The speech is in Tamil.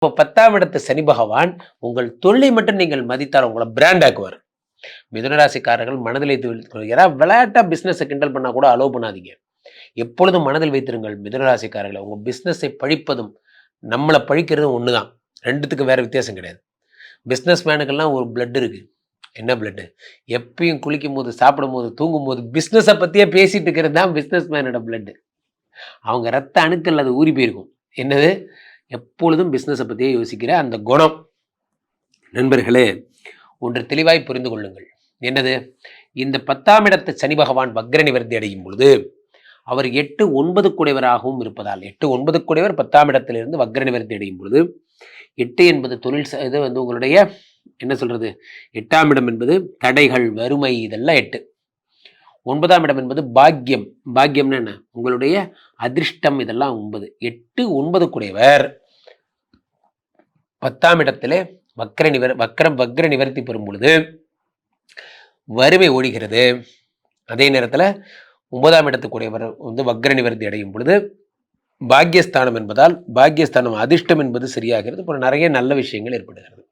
இப்போ 10ஆம் இடத்து சனி பகவான் உங்கள் தொழிலை மட்டும் நீங்கள் மதித்தால் உங்களை பிராண்ட் ஆக்குவார். மிதுனராசிக்காரர்கள் மனதில் யாராவது விளையாட்டா பிசினஸை கிண்டல் பண்ணா கூட அலோவ் பண்ணாதீங்க. எப்பொழுதும் மனதில் வைத்திருங்கள் மிதுனராசிக்காரர்களை, உங்க பிசினஸை பழிப்பதும் நம்மளை பழிக்கிறதும் ஒண்ணுதான். ரெண்டுத்துக்கு வேற வித்தியாசம் கிடையாது. பிசினஸ் மேனுக்கெல்லாம் ஒரு பிளட் இருக்கு. என்ன பிளட்? எப்பயும் குளிக்கும் போது, சாப்பிடும் போது, தூங்கும் போது பிசினஸை பத்தியே பேசிட்டு இருக்கிறது தான் பிசினஸ் மேனோட பிளட். அவங்க ரத்த அணுக்கள் அது ஊறி போயிருக்கும். என்னது? எப்பொழுதும் பிஸ்னஸை பற்றியே யோசிக்கிற அந்த குணம். நண்பர்களே, ஒன்று தெளிவாய் புரிந்து கொள்ளுங்கள். என்னது? இந்த 10ஆம் இடத்து சனி பகவான் வக்ர நிவர்த்தி அடையும் பொழுது அவர் 8, 9 குடைவராகவும் இருப்பதால் 8, 9 குடைவர் 10ஆம் இடத்திலிருந்து வக்ர நிவர்த்தி அடையும் பொழுது 8 என்பது தொழில் இது உங்களுடைய என்ன சொல்றது, 8ஆம் இடம் என்பது தடைகள், வறுமை, இதெல்லாம் 8. 9ஆம் இடம் என்பது பாக்கியம். பாக்கியம்னு என்ன? உங்களுடைய அதிர்ஷ்டம், இதெல்லாம் 9. 8, 9 குடைவர் 10ஆம் இடத்திலே வக்ர நிவர்த்தி பெறும் பொழுது வறுமை ஒழிகிறது. அதே நேரத்தில் 9ஆம் இடத்துக்குடையவர் வக்ர நிவர்த்தி அடையும் பொழுது பாக்கியஸ்தானம் என்பதால் பாக்கியஸ்தானம் அதிர்ஷ்டம் என்பது சரியாகிறது. போல நிறைய நல்ல விஷயங்கள் ஏற்படுகிறது.